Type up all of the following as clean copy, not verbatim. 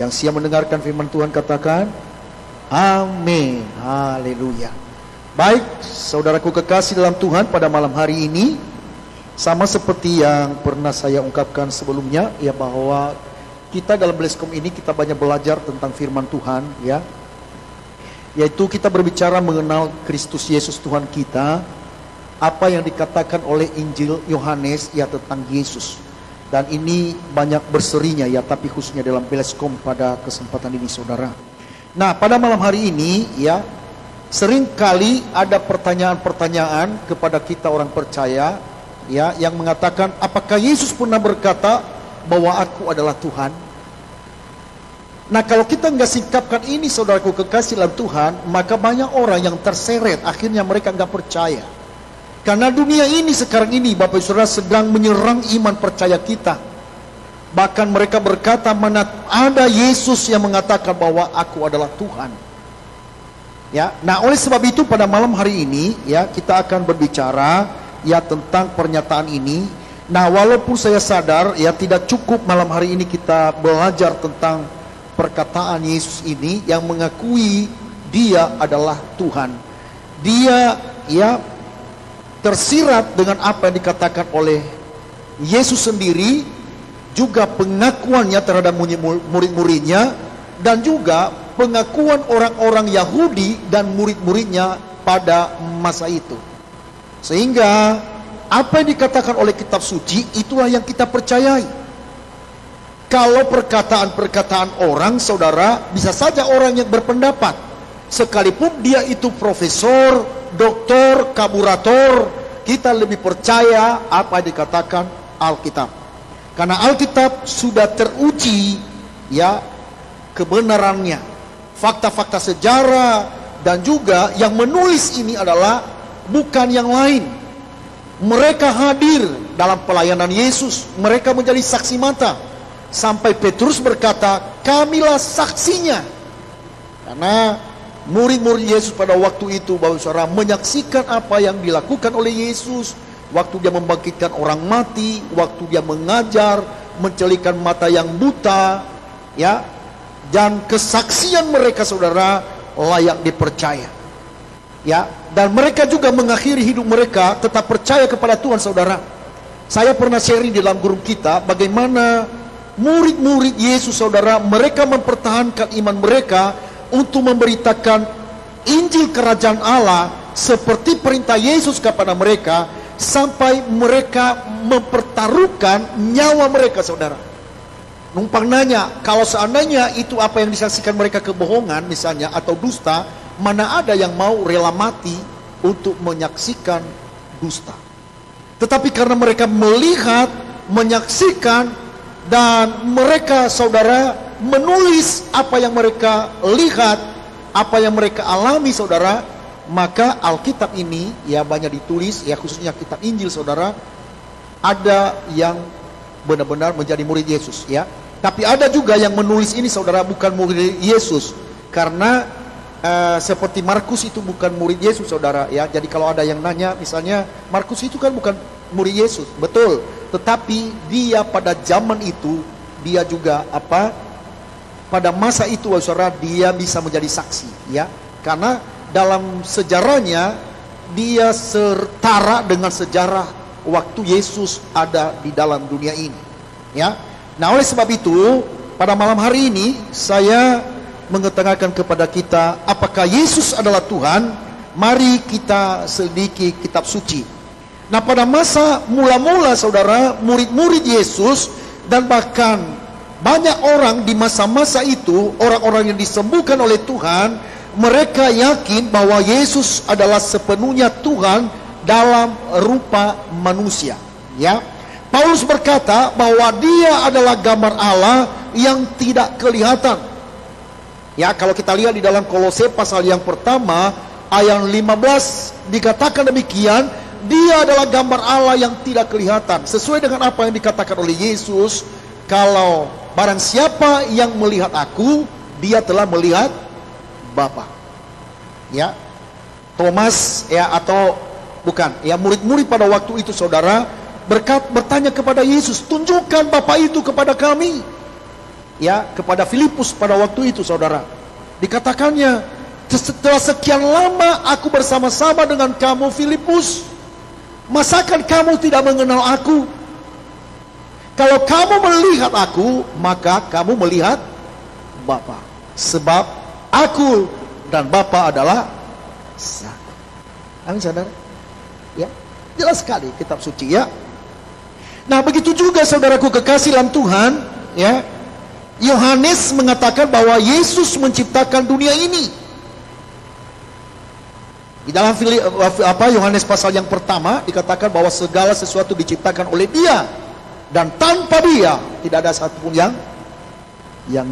Yang siap mendengarkan firman Tuhan katakan amin. Haleluya. Baik, saudaraku kekasih dalam Tuhan, pada malam hari ini sama seperti yang pernah saya ungkapkan sebelumnya, ya, bahwa kita dalam Bleskom ini kita banyak belajar tentang firman Tuhan, ya, yaitu kita berbicara mengenal Kristus Yesus Tuhan kita, apa yang dikatakan oleh Injil Yohanes, ya, tentang Yesus. Dan ini banyak berserinya, ya, tapi khususnya dalam Bleskom pada kesempatan ini, saudara. Nah, pada malam hari ini, ya, sering kali ada pertanyaan-pertanyaan kepada kita orang percaya, ya, yang mengatakan, apakah Yesus pernah berkata bahwa aku adalah Tuhan? Nah, kalau kita nggak sikapkan ini, saudaraku kekasih dalam Tuhan, maka banyak orang yang terseret, akhirnya mereka nggak percaya. Karena dunia ini sekarang ini, Bapak Ibu Saudara, sedang menyerang iman percaya kita. Bahkan mereka berkata, mana ada Yesus yang mengatakan bahwa aku adalah Tuhan. Ya, nah oleh sebab itu pada malam hari ini, ya, kita akan berbicara, ya, tentang pernyataan ini. Nah, walaupun saya sadar, ya, tidak cukup malam hari ini kita belajar tentang perkataan Yesus ini yang mengakui dia adalah Tuhan. Dia, ya, tersirat dengan apa yang dikatakan oleh Yesus sendiri, juga pengakuannya terhadap murid-muridnya, dan juga pengakuan orang-orang Yahudi dan murid-muridnya pada masa itu. Sehingga apa yang dikatakan oleh kitab suci itulah yang kita percayai. Kalau perkataan-perkataan orang, saudara, bisa saja orang yang berpendapat, sekalipun dia itu profesor, doktor, kaburator, kita lebih percaya apa yang dikatakan Alkitab. Karena Alkitab sudah teruji, ya, kebenarannya, fakta-fakta sejarah, dan juga yang menulis ini adalah bukan yang lain. Mereka hadir dalam pelayanan Yesus, mereka menjadi saksi mata. Sampai Petrus berkata, kamilah saksinya. Karena murid-murid Yesus pada waktu itu, Bapak Saudara, menyaksikan apa yang dilakukan oleh Yesus. Waktu dia membangkitkan orang mati, waktu dia mengajar, mencelikan mata yang buta, ya. Dan kesaksian mereka, saudara, layak dipercaya. Ya, dan mereka juga mengakhiri hidup mereka tetap percaya kepada Tuhan, saudara. Saya pernah sharing di dalam grup kita bagaimana murid-murid Yesus, saudara, mereka mempertahankan iman mereka untuk memberitakan Injil Kerajaan Allah seperti perintah Yesus kepada mereka, sampai mereka mempertaruhkan nyawa mereka, saudara. Numpang nanya, kalau seandainya itu apa yang disaksikan mereka kebohongan misalnya, atau dusta, mana ada yang mau rela mati untuk menyaksikan dusta. Tetapi karena mereka melihat, menyaksikan, dan mereka, saudara, menulis apa yang mereka lihat, apa yang mereka alami, saudara, maka Alkitab ini, ya, banyak ditulis, ya, khususnya kitab Injil, saudara, ada yang benar-benar menjadi murid Yesus, ya. Tapi ada juga yang menulis ini, saudara, bukan murid Yesus. Karena seperti Markus itu bukan murid Yesus, saudara, ya. Jadi kalau ada yang nanya, misalnya Markus itu kan bukan murid Yesus, betul. Tetapi dia pada zaman itu, dia juga apa? Pada masa itu, saudara, dia bisa menjadi saksi, ya. Karena dalam sejarahnya dia setara dengan sejarah waktu Yesus ada di dalam dunia ini, ya. Nah, oleh sebab itu pada malam hari ini saya mengetengahkan kepada kita, apakah Yesus adalah Tuhan? Mari kita selidiki kitab suci. Nah, pada masa mula-mula, saudara, murid-murid Yesus dan bahkan banyak orang di masa-masa itu, orang-orang yang disembuhkan oleh Tuhan, mereka yakin bahwa Yesus adalah sepenuhnya Tuhan dalam rupa manusia, ya. Paulus berkata bahwa dia adalah gambar Allah yang tidak kelihatan. Ya, kalau kita lihat di dalam Kolose pasal yang pertama ayat 15 dikatakan demikian, dia adalah gambar Allah yang tidak kelihatan. Sesuai dengan apa yang dikatakan oleh Yesus, kalau barang siapa yang melihat aku, dia telah melihat Bapa. Ya, Thomas, ya, atau bukan, ya, murid-murid pada waktu itu, saudara, bertanya kepada Yesus, tunjukkan Bapa itu kepada kami. ya kepada Filipus pada waktu itu, saudara. Dikatakannya, setelah sekian lama aku bersama-sama dengan kamu Filipus, masakan kamu tidak mengenal aku? Kalau kamu melihat aku, maka kamu melihat Bapa. Sebab aku dan Bapa adalah satu. Amin, saudara. Ya, jelas sekali kitab suci, ya. Nah, begitu juga saudaraku kekasih dalam Tuhan, ya. Yohanes mengatakan bahwa Yesus menciptakan dunia ini. Di dalam Yohanes pasal yang pertama dikatakan bahwa segala sesuatu diciptakan oleh Dia, dan tanpa Dia tidak ada satupun yang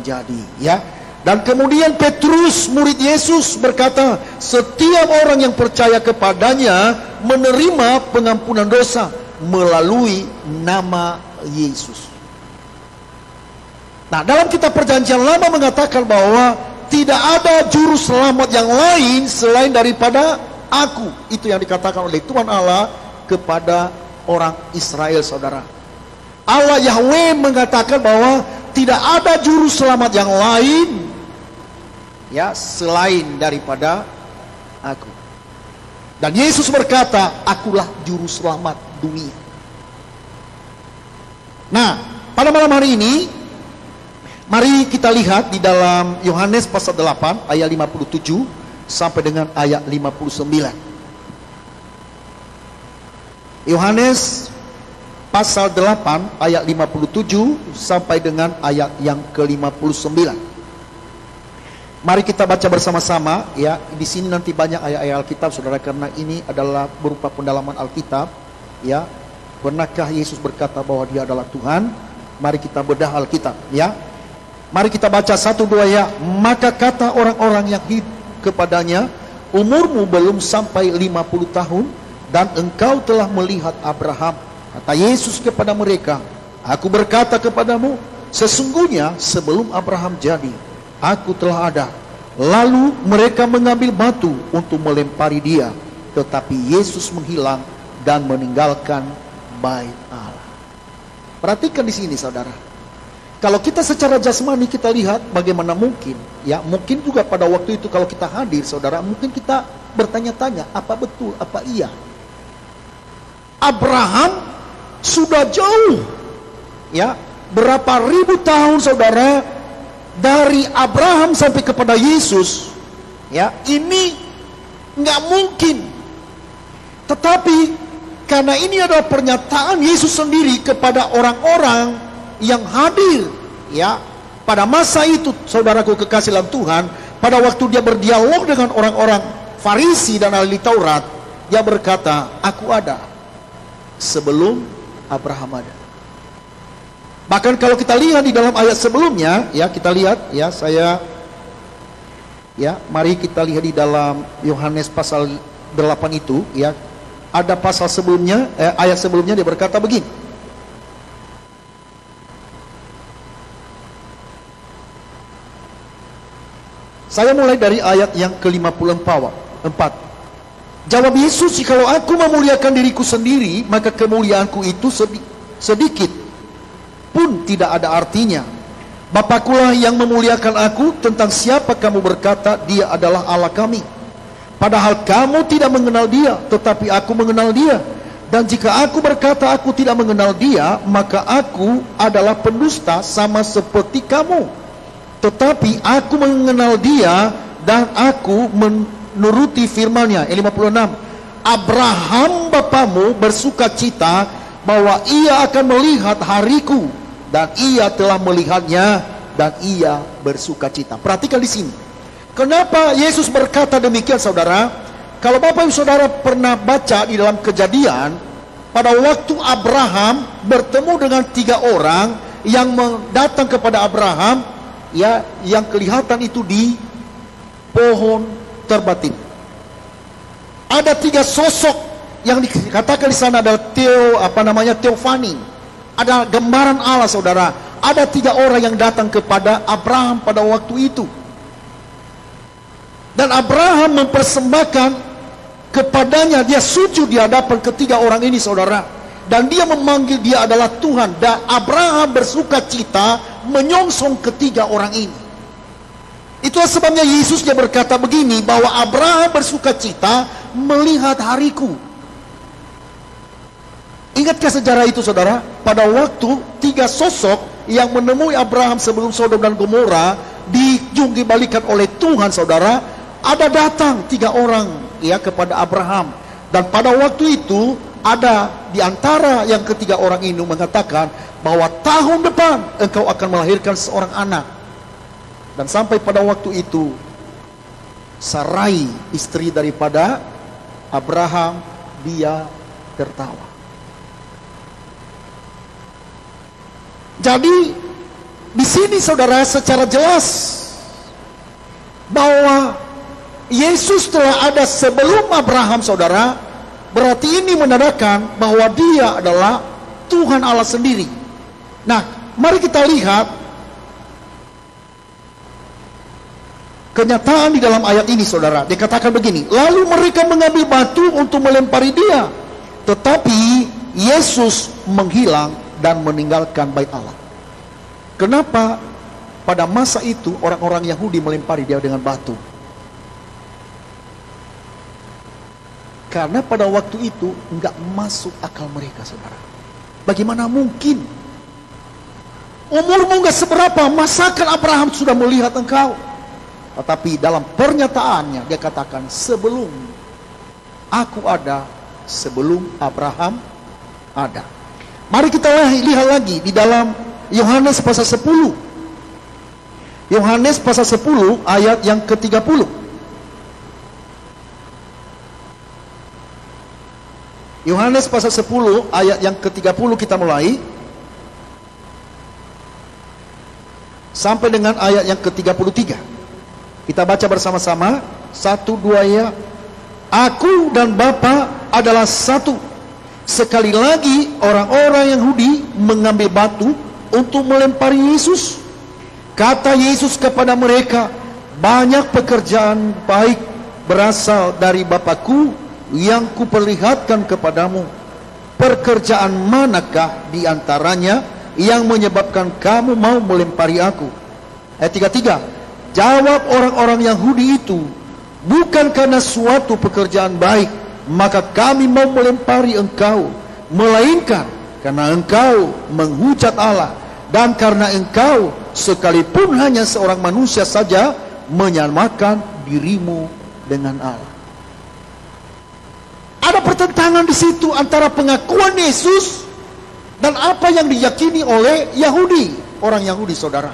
jadi, ya. Dan kemudian Petrus, murid Yesus, berkata, setiap orang yang percaya kepadanya menerima pengampunan dosa melalui nama Yesus. Nah, dalam kitab Perjanjian Lama mengatakan bahwa tidak ada juru selamat yang lain selain daripada aku. Itu yang dikatakan oleh Tuhan Allah kepada orang Israel, saudara. Allah Yahweh mengatakan bahwa tidak ada juru selamat yang lain, ya, selain daripada aku. Dan Yesus berkata, akulah juru selamat dunia. Nah, pada malam hari ini, mari kita lihat di dalam Yohanes pasal 8 ayat 57 sampai dengan ayat 59. Yohanes pasal 8 ayat 57 sampai dengan ayat yang ke-59. Mari kita baca bersama-sama, ya. Di sini nanti banyak ayat-ayat Alkitab, saudara, karena ini adalah berupa pendalaman Alkitab, ya. Benarkah Yesus berkata bahwa Dia adalah Tuhan? Mari kita bedah Alkitab, ya. Mari kita baca 1, 2 ya. Maka kata orang-orang yang hidup kepadanya, umurmu belum sampai 50 tahun dan engkau telah melihat Abraham. Kata Yesus kepada mereka, aku berkata kepadamu, sesungguhnya sebelum Abraham jadi, aku telah ada. Lalu mereka mengambil batu untuk melempari Dia, tetapi Yesus menghilang dan meninggalkan bait Allah. Perhatikan di sini, saudara. Kalau kita secara jasmani kita lihat bagaimana mungkin, ya, mungkin juga pada waktu itu kalau kita hadir, saudara, mungkin kita bertanya-tanya, apa betul, apa iya? Abraham sudah jauh, ya, berapa ribu tahun, saudara, dari Abraham sampai kepada Yesus, ya, ini nggak mungkin. Tetapi karena ini adalah pernyataan Yesus sendiri kepada orang-orang yang hadir, ya, pada masa itu, saudaraku kekasih dalam Tuhan, pada waktu Dia berdialog dengan orang-orang Farisi dan ahli Taurat, Dia berkata, aku ada sebelum Abraham ada. Bahkan kalau kita lihat di dalam ayat sebelumnya, ya, kita lihat, ya, mari kita lihat di dalam Yohanes pasal 8 itu, ya, ada pasal sebelumnya, ayat sebelumnya Dia berkata begini. Saya mulai dari ayat yang ke-54. Jawab Yesus, jikalau aku memuliakan diriku sendiri, maka kemuliaanku itu sedikit pun tidak ada artinya. Bapakulah yang memuliakan aku. Tentang siapa kamu berkata Dia adalah Allah kami? Padahal kamu tidak mengenal Dia, tetapi aku mengenal Dia. Dan jika aku berkata aku tidak mengenal Dia, maka aku adalah pendusta sama seperti kamu. Tetapi aku mengenal Dia dan aku menuruti firman-Nya. 56. Abraham bapamu bersuka cita bahwa ia akan melihat hariku, dan ia telah melihatnya dan ia bersuka cita. Perhatikan di sini. Kenapa Yesus berkata demikian, saudara? Kalau Bapak Ibu Saudara pernah baca di dalam Kejadian, pada waktu Abraham bertemu dengan 3 orang yang datang kepada Abraham, ya, yang kelihatan itu di pohon terbatin. Ada 3 sosok yang dikatakan di sana adalah teofani. Ada gambaran Allah, saudara. Ada 3 orang yang datang kepada Abraham pada waktu itu. Dan Abraham mempersembahkan kepadanya, dia sujud di hadapan ketiga orang ini, saudara. Dan dia memanggil dia adalah Tuhan. Dan Abraham bersuka cita menyongsong ketiga orang ini. Itulah sebabnya Yesus dia berkata begini, bahwa Abraham bersuka cita melihat hariku. Ingatkah sejarah itu, saudara? Pada waktu tiga sosok yang menemui Abraham sebelum Sodom dan Gomora dijungkibalikan oleh Tuhan, saudara, ada datang tiga orang ya kepada Abraham. Dan pada waktu itu ada di antara yang ketiga orang ini mengatakan bahwa tahun depan engkau akan melahirkan seorang anak. Dan sampai pada waktu itu Sarai, istri daripada Abraham, dia tertawa. Jadi di sini, saudara, secara jelas bahwa Yesus telah ada sebelum Abraham, saudara. Berarti ini menandakan bahwa dia adalah Tuhan Allah sendiri. Nah, mari kita lihat kenyataan di dalam ayat ini, saudara. Dikatakan begini, lalu mereka mengambil batu untuk melempari dia, tetapi Yesus menghilang dan meninggalkan bait Allah. Kenapa pada masa itu orang-orang Yahudi melempari dia dengan batu? Karena pada waktu itu enggak masuk akal mereka, saudara. Bagaimana mungkin? Umurmu enggak seberapa, masakan Abraham sudah melihat engkau? Tetapi dalam pernyataannya dia katakan, sebelum aku ada, sebelum Abraham ada. Mari kita lihat lagi di dalam Yohanes pasal 10. Yohanes pasal 10 ayat yang ke-30. Yohanes pasal 10 ayat yang ke-30 kita mulai sampai dengan ayat yang ke-33. Kita baca bersama-sama. 1, 2 ya. Aku dan Bapa adalah satu. Sekali lagi orang-orang Yahudi mengambil batu untuk melempari Yesus. Kata Yesus kepada mereka, banyak pekerjaan baik berasal dari Bapa-Ku yang kuperlihatkan kepadamu. Pekerjaan manakah di antaranya yang menyebabkan kamu mau melempari aku? Ayat 33. Jawab orang-orang Yahudi itu, bukan karena suatu pekerjaan baik maka kami mau melempari engkau, melainkan karena engkau menghujat Allah, dan karena engkau sekalipun hanya seorang manusia saja menyamakan dirimu dengan Allah. Ada pertentangan di situ antara pengakuan Yesus dan apa yang diyakini oleh Yahudi, orang Yahudi, saudara.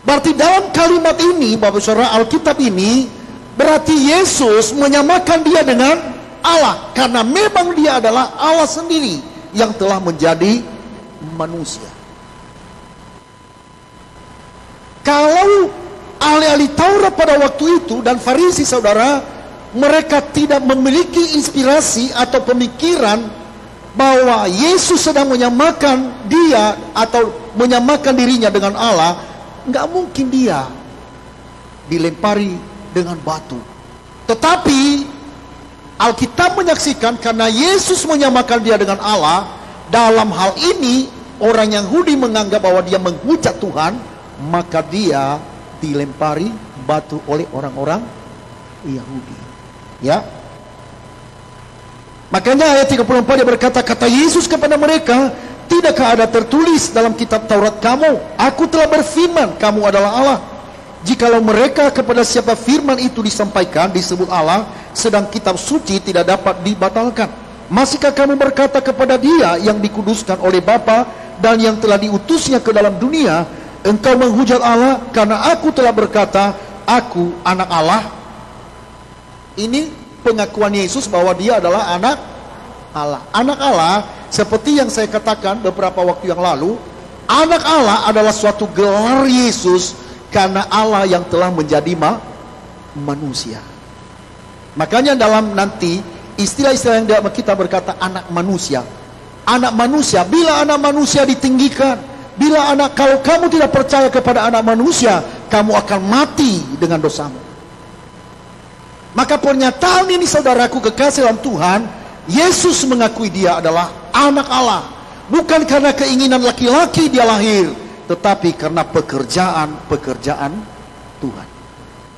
Berarti dalam kalimat ini, Bapak Saudara, Alkitab ini berarti Yesus menyamakan dia dengan Allah, karena memang dia adalah Allah sendiri yang telah menjadi manusia. Kalau ahli-ahli Taurat pada waktu itu dan Farisi, saudara, mereka tidak memiliki inspirasi atau pemikiran bahwa Yesus sedang menyamakan dia atau menyamakan dirinya dengan Allah, nggak mungkin dia dilempari dengan batu. Tetapi Alkitab menyaksikan karena Yesus menyamakan dia dengan Allah, dalam hal ini orang Yahudi menganggap bahwa dia menghujat Tuhan, maka dia dilempari batu oleh orang-orang Yahudi. Ya. Makanya ayat 34 dia berkata, kata Yesus kepada mereka, tidakkah ada tertulis dalam kitab Taurat kamu, aku telah berfirman kamu adalah Allah? Jikalau mereka kepada siapa firman itu disampaikan disebut Allah, sedang kitab suci tidak dapat dibatalkan, masihkah kamu berkata kepada dia yang dikuduskan oleh Bapa dan yang telah diutusnya ke dalam dunia, engkau menghujat Allah karena aku telah berkata aku anak Allah? Ini pengakuan Yesus bahwa dia adalah anak Allah. Anak Allah, seperti yang saya katakan beberapa waktu yang lalu, anak Allah adalah suatu gelar Yesus karena Allah yang telah menjadi manusia. Makanya dalam nanti istilah-istilah yang kita berkata anak manusia. Anak manusia, bila anak manusia ditinggikan, kalau kamu tidak percaya kepada anak manusia, kamu akan mati dengan dosamu. Maka pernyataan ini, saudaraku kekasih dalam Tuhan, Yesus mengakui dia adalah anak Allah. bukan karena keinginan laki-laki dia lahir, tetapi karena pekerjaan Tuhan.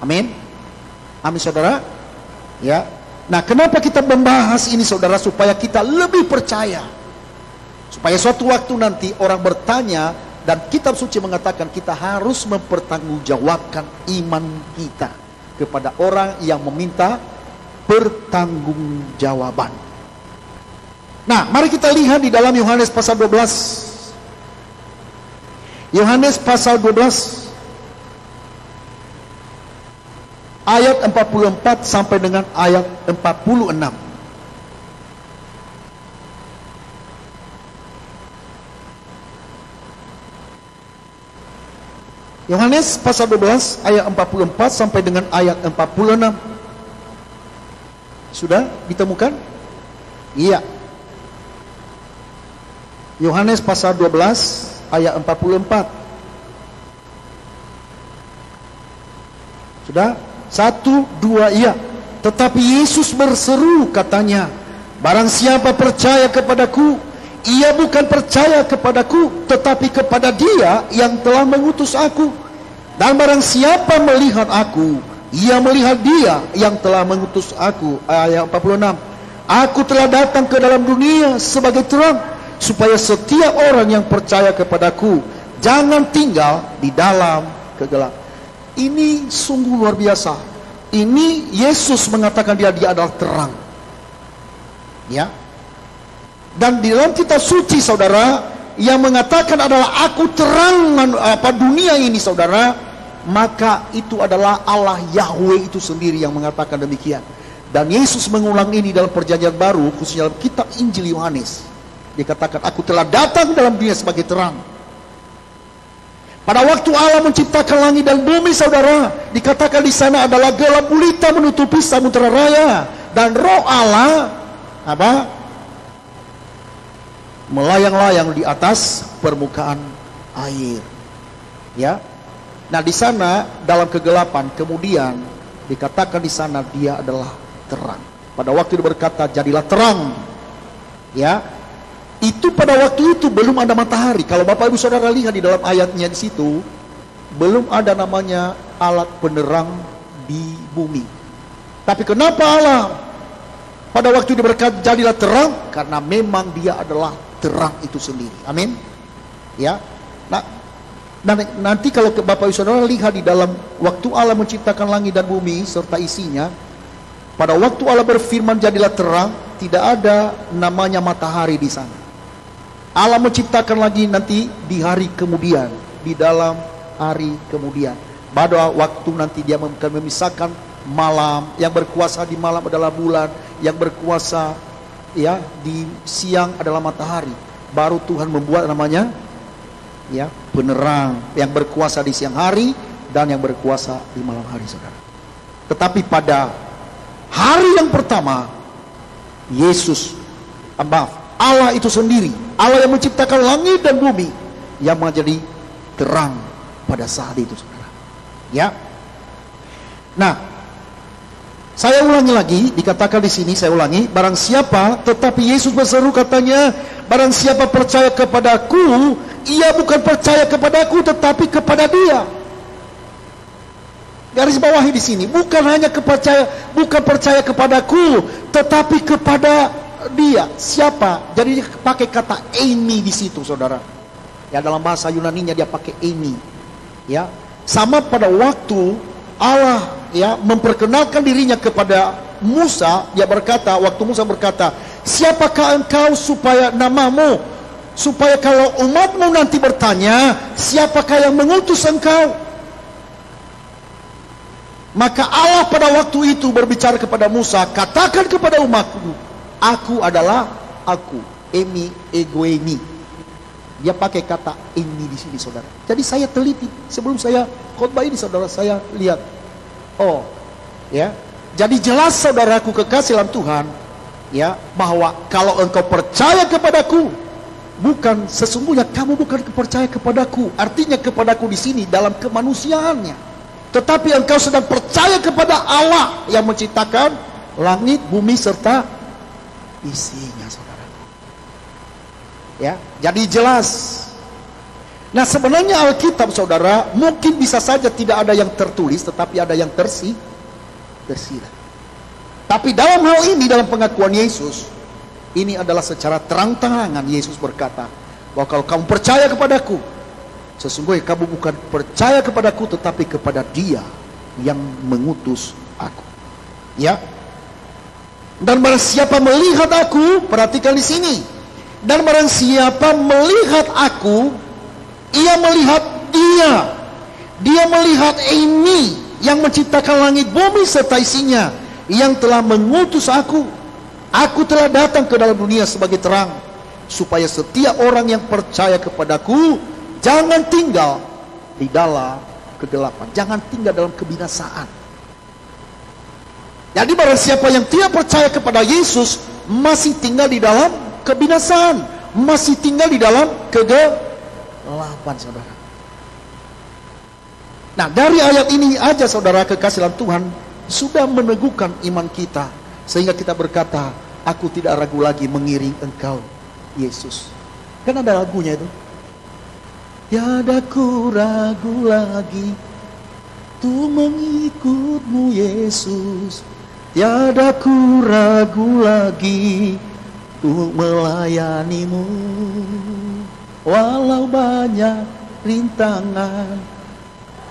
Amin. Amin saudara. Ya. Nah, kenapa kita membahas ini saudara? Supaya kita lebih percaya. Supaya suatu waktu nanti orang bertanya, dan kitab suci mengatakan kita harus mempertanggungjawabkan iman kita kepada orang yang meminta pertanggungjawaban. Nah, mari kita lihat di dalam Yohanes pasal 12. Yohanes pasal 12 ayat 44 sampai dengan ayat 46. Yohanes pasal 12 ayat 44 sampai dengan ayat 46. Sudah ditemukan? Iya. Yohanes pasal 12 ayat 44. Sudah? 1, 2, iya. Tetapi Yesus berseru, katanya, barang siapa percaya kepadaku, ia bukan percaya kepadaku, tetapi kepada Dia yang telah mengutus aku. Dan barang siapa melihat aku, ia melihat Dia yang telah mengutus aku. Ayat 46. Aku telah datang ke dalam dunia sebagai terang, supaya setiap orang yang percaya kepadaku jangan tinggal di dalam kegelapan. Ini sungguh luar biasa. Ini Yesus mengatakan dia adalah terang. Ya. Dan di dalam kitab suci saudara, yang mengatakan adalah aku terang dunia ini saudara, maka itu adalah Allah Yahweh itu sendiri yang mengatakan demikian. Dan Yesus mengulang ini dalam perjanjian baru, khususnya dalam kitab Injil Yohanes. Dikatakan aku telah datang dalam dunia sebagai terang. Pada waktu Allah menciptakan langit dan bumi saudara, dikatakan di sana adalah gelap gulita menutupi samudera raya, dan Roh Allah melayang-layang di atas permukaan air. Ya. Nah, di sana dalam kegelapan kemudian dikatakan di sana dia adalah terang. Pada waktu dia berkata jadilah terang. Ya. Itu pada waktu itu belum ada matahari. Kalau Bapak Ibu Saudara lihat di dalam ayatnya di situ, belum ada namanya alat penerang di bumi. Tapi kenapa Allah pada waktu dia berkata jadilah terang? Karena memang dia adalah terang itu sendiri. Amin. Ya. Nah, nanti kalau Bapak Ibu Saudara lihat di dalam waktu Allah menciptakan langit dan bumi serta isinya, pada waktu Allah berfirman jadilah terang, tidak ada namanya matahari di sana. Allah menciptakan lagi nanti di hari kemudian, di dalam hari kemudian. Pada waktu nanti dia akan memisahkan malam, yang berkuasa di malam adalah bulan, yang berkuasa ya di siang adalah matahari. Baru Tuhan membuat namanya ya penerang, yang berkuasa di siang hari dan yang berkuasa di malam hari saudara. Tetapi pada hari yang pertama Yesus, Allah itu sendiri, Allah yang menciptakan langit dan bumi, yang menjadi terang pada saat itu saudara. Ya. Nah, saya ulangi lagi, dikatakan di sini, saya ulangi, barang siapa, tetapi Yesus berseru katanya, barang siapa percaya kepadaku, ia bukan percaya kepadaku, tetapi kepada Dia. Garis bawahi di sini, bukan hanya bukan percaya kepadaku, tetapi kepada Dia. Siapa? Jadi dia pakai kata eimi di situ, saudara. Ya, dalam bahasa Yunaninya dia pakai eimi. Ya, sama pada waktu Allah ya memperkenalkan dirinya kepada Musa, dia berkata, waktu Musa berkata, siapakah engkau supaya namamu, supaya kalau umatmu nanti bertanya, siapakah yang mengutus engkau? Maka Allah pada waktu itu berbicara kepada Musa, katakan kepada umatku, aku adalah aku, emi, egoemi. Dia pakai kata ini di sini saudara. Jadi saya teliti sebelum saya khotbah ini saudara, saya lihat. Oh, ya. Jadi jelas saudaraku kekasih dalam Tuhan, ya, bahwa kalau engkau percaya kepadaku, bukan sesungguhnya kamu bukan percaya kepadaku. Artinya kepadaku di sini dalam kemanusiaannya. Tetapi engkau sedang percaya kepada Allah yang menciptakan langit, bumi serta isinya saudara. Ya, jadi jelas. Nah, sebenarnya Alkitab saudara mungkin bisa saja tidak ada yang tertulis, tetapi ada yang tersirat. Tapi dalam hal ini, dalam pengakuan Yesus, ini adalah secara terang-terangan Yesus berkata bahwa kalau kamu percaya kepadaku, sesungguhnya kamu bukan percaya kepadaku, tetapi kepada Dia yang mengutus aku. Ya. Dan barang siapa melihat aku, perhatikan di sini. Dan barang siapa melihat aku, ia melihat Dia. Dia melihat ini yang menciptakan langit bumi serta isinya, yang telah mengutus aku. Aku telah datang ke dalam dunia sebagai terang, supaya setiap orang yang percaya kepadaku jangan tinggal di dalam kegelapan, jangan tinggal dalam kebinasaan. Jadi barang siapa yang tidak percaya kepada Yesus masih tinggal di dalam kebinasaan, masih tinggal di dalam kegelapan, saudara. Nah, dari ayat ini aja saudara kekasih dalam Tuhan sudah meneguhkan iman kita, sehingga kita berkata, aku tidak ragu lagi mengiring Engkau Yesus. Kan ada lagunya itu. Tiada ku ragu lagi untuk mengikut-Mu Yesus. Tiada ku ragu lagi untuk melayani-Mu. Walau banyak rintangan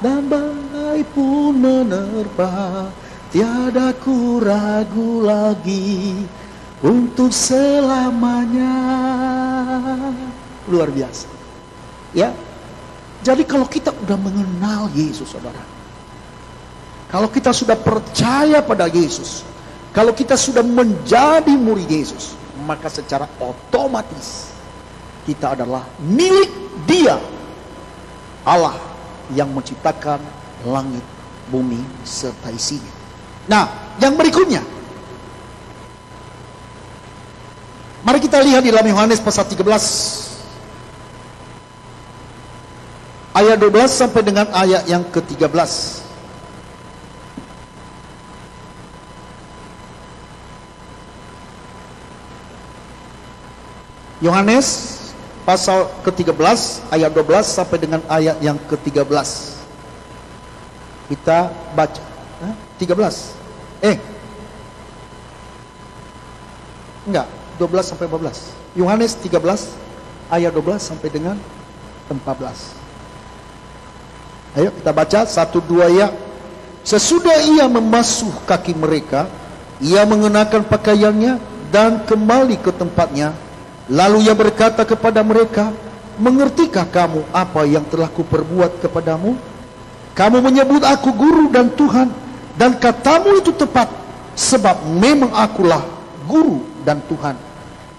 dan badai pun menerpa, tiada ku ragu lagi untuk selamanya. Luar biasa. Ya. Jadi kalau kita sudah mengenal Yesus, saudara, kalau kita sudah percaya pada Yesus, kalau kita sudah menjadi murid Yesus, maka secara otomatis kita adalah milik Dia, Allah yang menciptakan langit, bumi serta isinya. Nah, yang berikutnya, mari kita lihat di dalam Yohanes pasal 13 ayat 12 sampai dengan ayat yang ke-13. Yohanes pasal ke-13 ayat 12 sampai dengan ayat yang ke-13. Kita baca. 13. Enggak, 12 sampai 14. Yohanes 13 ayat 12 sampai dengan 14. Ayo kita baca 1-2 ya. Sesudah ia membasuh kaki mereka, ia mengenakan pakaiannya dan kembali ke tempatnya. Lalu ia berkata kepada mereka, mengertikah kamu apa yang telah kuperbuat kepadamu? Kamu menyebut aku guru dan Tuhan, dan katamu itu tepat, sebab memang akulah guru dan Tuhan.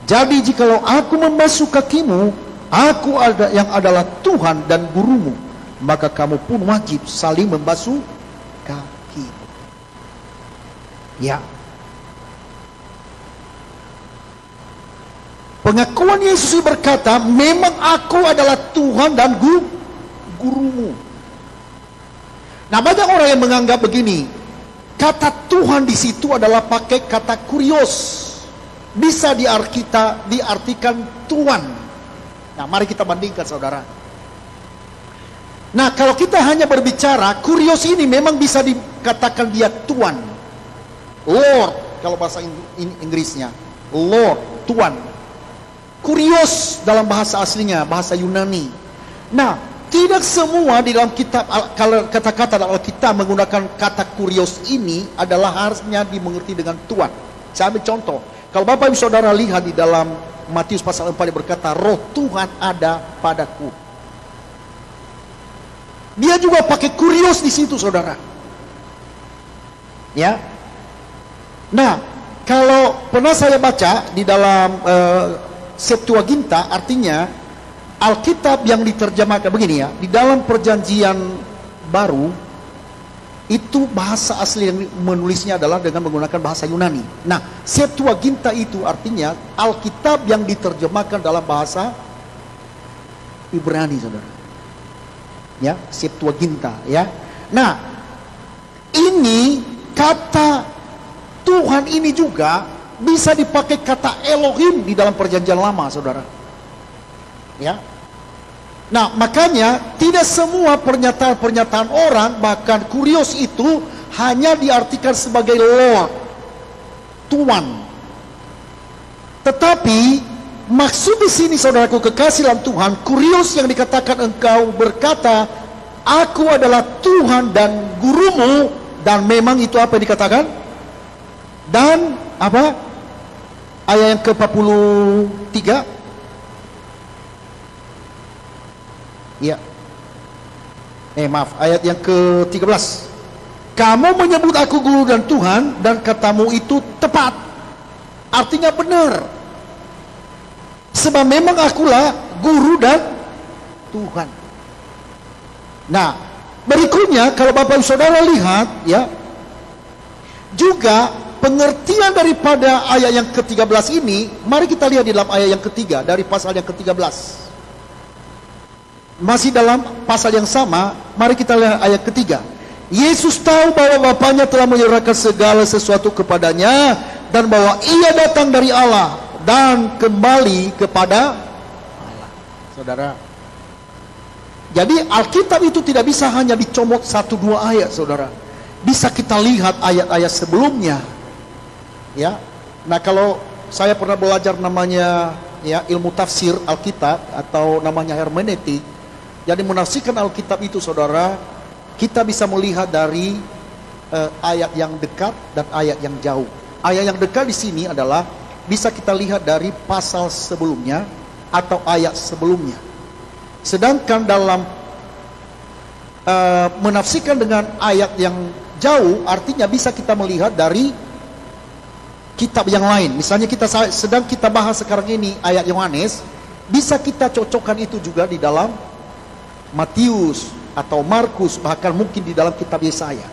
Jadi jikalau aku membasuh kakimu, aku yang adalah Tuhan dan gurumu, maka kamu pun wajib saling membasuh kaki. Ya. Pengakuan Yesus berkata, memang aku adalah Tuhan dan gurumu. Nah, banyak orang yang menganggap begini, kata Tuhan di situ adalah pakai kata kurios, bisa diartikan Tuhan. Nah, mari kita bandingkan, saudara. Nah, kalau kita hanya berbicara, kurios ini memang bisa dikatakan dia Tuhan, Lord, kalau bahasa Inggrisnya, Lord, Tuhan. Kurios dalam bahasa aslinya, bahasa Yunani. Nah, tidak semua di dalam kitab, kalau kata-kata dalam Alkitab menggunakan kata kurios ini adalah harusnya dimengerti dengan Tuhan. Saya ambil contoh. Kalau Bapak Ibu Saudara lihat di dalam Matius pasal 4, dia berkata, Roh Tuhan ada padaku. Dia juga pakai kurios di situ, saudara. Ya. Nah, kalau pernah saya baca di dalam Septuaginta, artinya Alkitab yang diterjemahkan begini ya, di dalam perjanjian baru itu bahasa asli yang menulisnya adalah dengan menggunakan bahasa Yunani. Nah, Septuaginta itu artinya Alkitab yang diterjemahkan dalam bahasa Ibrani, saudara. Ya, Septuaginta ya. Nah, ini kata Tuhan ini juga bisa dipakai kata Elohim di dalam perjanjian lama, saudara. Ya. Nah, makanya tidak semua pernyataan-pernyataan orang, bahkan kurios itu hanya diartikan sebagai Lord, Tuhan. Tetapi maksud di sini, saudaraku kekasih dalam Tuhan, kurios yang dikatakan engkau berkata, aku adalah Tuhan dan gurumu, dan memang itu apa yang dikatakan? Dan apa? Ayat yang ke-43. Ya. Maaf, ayat yang ke-13. Kamu menyebut aku guru dan Tuhan, dan katamu itu tepat. Artinya benar. Sebab memang akulah guru dan Tuhan. Nah, berikutnya kalau Bapak Saudara lihat, ya, juga pengertian daripada ayat yang ke-13 ini, mari kita lihat di dalam ayat yang ketiga dari pasal yang ke-13. Masih dalam pasal yang sama, mari kita lihat ayat ketiga. Yesus tahu bahwa Bapaknya telah menyerahkan segala sesuatu kepadanya, dan bahwa ia datang dari Allah dan kembali kepada Allah. Saudara, jadi Alkitab itu tidak bisa hanya dicomot 1-2 ayat, saudara. Bisa kita lihat ayat-ayat sebelumnya. Ya. Nah, kalau saya pernah belajar namanya ya ilmu tafsir Alkitab atau namanya hermeneutik. Jadi menafsirkan Alkitab itu, saudara, kita bisa melihat dari ayat yang dekat dan ayat yang jauh. Ayat yang dekat di sini adalah bisa kita lihat dari pasal sebelumnya atau ayat sebelumnya. Sedangkan dalam menafsirkan dengan ayat yang jauh, artinya bisa kita melihat dari kitab yang lain. Misalnya sedang kita bahas sekarang ini ayat Yohanes, bisa kita cocokkan itu juga di dalam Matius atau Markus, bahkan mungkin di dalam kitab Yesaya.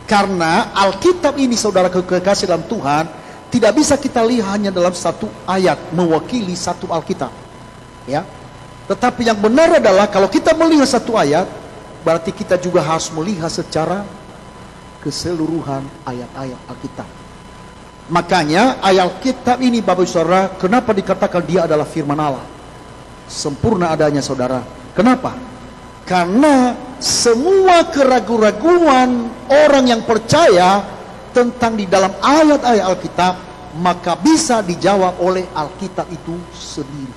Karena Alkitab ini, saudara kekasih dalam Tuhan, tidak bisa kita lihat hanya dalam satu ayat mewakili satu Alkitab, ya. Tetapi yang benar adalah kalau kita melihat satu ayat, berarti kita juga harus melihat secara keseluruhan ayat-ayat Alkitab. Makanya ayat Alkitab ini, Bapak Saudara, kenapa dikatakan dia adalah firman Allah? Sempurna adanya, saudara. Kenapa? Karena semua keraguan-raguan orang yang percaya tentang di dalam ayat-ayat Alkitab, maka bisa dijawab oleh Alkitab itu sendiri.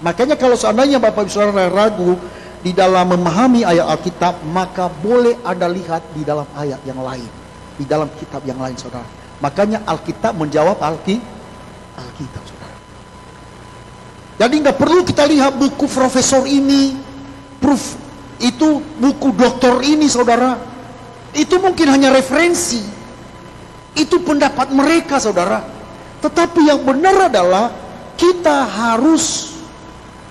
Makanya kalau seandainya Bapak Ibu Saudara ragu di dalam memahami ayat Alkitab, maka boleh Anda lihat di dalam ayat yang lain, di dalam kitab yang lain, saudara. Makanya Alkitab menjawab Alkitab, saudara. Jadi nggak perlu kita lihat buku profesor ini, proof itu buku doktor ini, saudara. Itu mungkin hanya referensi, itu pendapat mereka, saudara. Tetapi yang benar adalah kita harus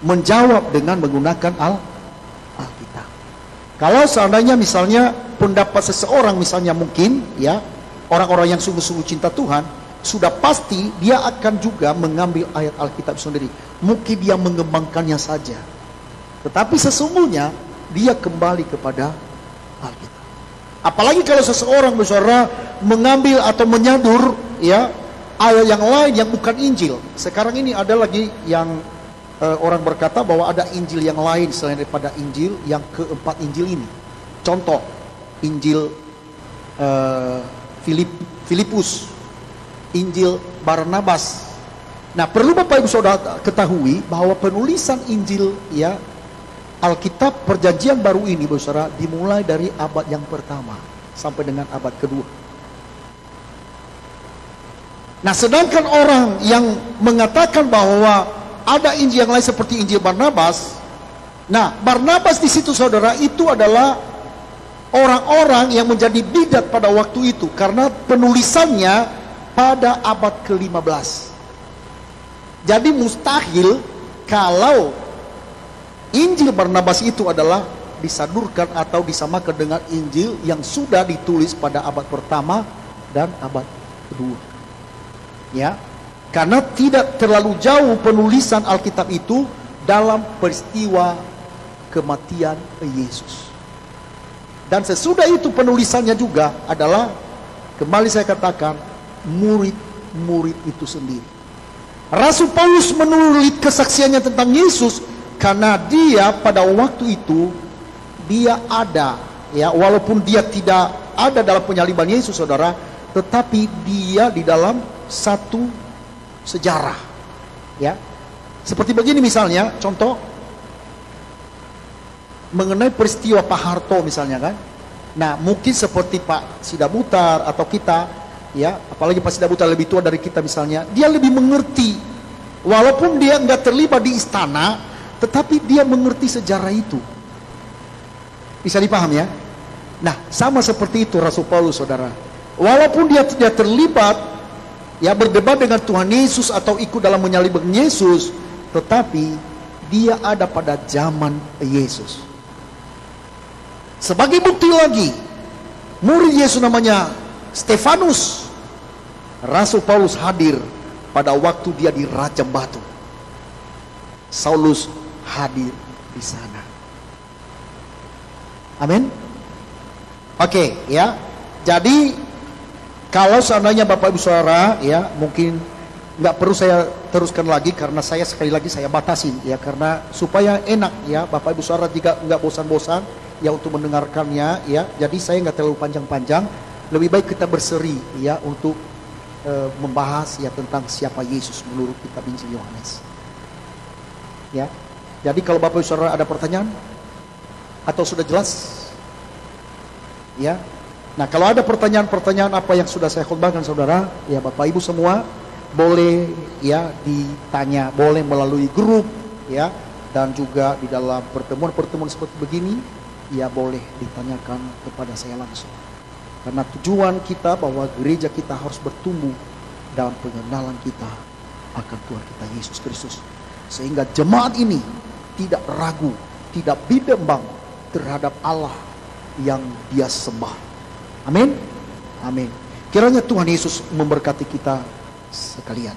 menjawab dengan menggunakan Alkitab. Kalau seandainya misalnya pendapat seseorang, misalnya mungkin ya orang-orang yang sungguh-sungguh cinta Tuhan, sudah pasti dia akan juga mengambil ayat Alkitab sendiri. Mungkin dia mengembangkannya saja, tetapi sesungguhnya dia kembali kepada Alkitab. Apalagi kalau seseorang, saudara, mengambil atau menyadur ya ayat yang lain yang bukan Injil. Sekarang ini ada lagi yang orang berkata bahwa ada Injil yang lain selain daripada Injil yang keempat Injil ini. Contoh Injil Filipus, Injil Barnabas. Nah, perlu Bapak Ibu Saudara ketahui bahwa penulisan Injil ya Alkitab perjanjian baru ini, saudara, dimulai dari abad yang pertama sampai dengan abad kedua. Nah, sedangkan orang yang mengatakan bahwa ada Injil yang lain seperti Injil Barnabas, nah Barnabas di situ, saudara, itu adalah orang-orang yang menjadi bidat pada waktu itu karena penulisannya pada abad ke-15. Jadi mustahil kalau Injil Barnabas itu adalah disadurkan atau disamakan dengan Injil yang sudah ditulis pada abad pertama dan abad kedua. Ya, karena tidak terlalu jauh penulisan Alkitab itu dalam peristiwa kematian Yesus. Dan sesudah itu penulisannya juga adalah, kembali saya katakan, murid-murid itu sendiri. Rasul Paulus menulis kesaksiannya tentang Yesus karena dia pada waktu itu dia ada, ya, walaupun dia tidak ada dalam penyaliban Yesus, saudara, tetapi dia di dalam satu sejarah, ya. Seperti begini misalnya, contoh mengenai peristiwa Pak Harto misalnya kan. Nah, mungkin seperti Pak Sidabutar atau kita, ya, apalagi Pak Sidabutar lebih tua dari kita misalnya, dia lebih mengerti, walaupun dia nggak terlibat di istana, tetapi dia mengerti sejarah itu. Bisa dipaham ya? Nah, sama seperti itu Rasul Paulus, saudara. Walaupun dia tidak terlibat, ya, berdebat dengan Tuhan Yesus atau ikut dalam menyalibkan Yesus, tetapi dia ada pada zaman Yesus. Sebagai bukti lagi, murid Yesus namanya Stefanus, Rasul Paulus hadir pada waktu dia dirajam batu. Saulus hadir di sana. Amin. Oke, ya. Jadi kalau seandainya Bapak Ibu Saudara, ya, mungkin nggak perlu saya teruskan lagi karena saya sekali lagi saya batasin, ya, karena supaya enak, ya, Bapak Ibu Saudara juga nggak bosan-bosan, ya, untuk mendengarkannya, ya. Jadi saya nggak terlalu panjang-panjang. Lebih baik kita berseri, ya, untuk membahas, ya, tentang siapa Yesus menurut kitab Injil Yohanes. Ya. Jadi kalau Bapak Ibu Saudara ada pertanyaan atau sudah jelas? Ya. Nah, kalau ada pertanyaan-pertanyaan apa yang sudah saya khotbahkan, saudara, ya, Bapak Ibu semua boleh, ya, ditanya, boleh melalui grup, ya, dan juga di dalam pertemuan-pertemuan seperti begini, ya, boleh ditanyakan kepada saya langsung. Karena tujuan kita bahwa gereja kita harus bertumbuh dalam pengenalan kita akan Tuhan kita Yesus Kristus, sehingga jemaat ini tidak ragu, tidak bimbang terhadap Allah yang dia sembah. Amin. Amin. Kiranya Tuhan Yesus memberkati kita sekalian.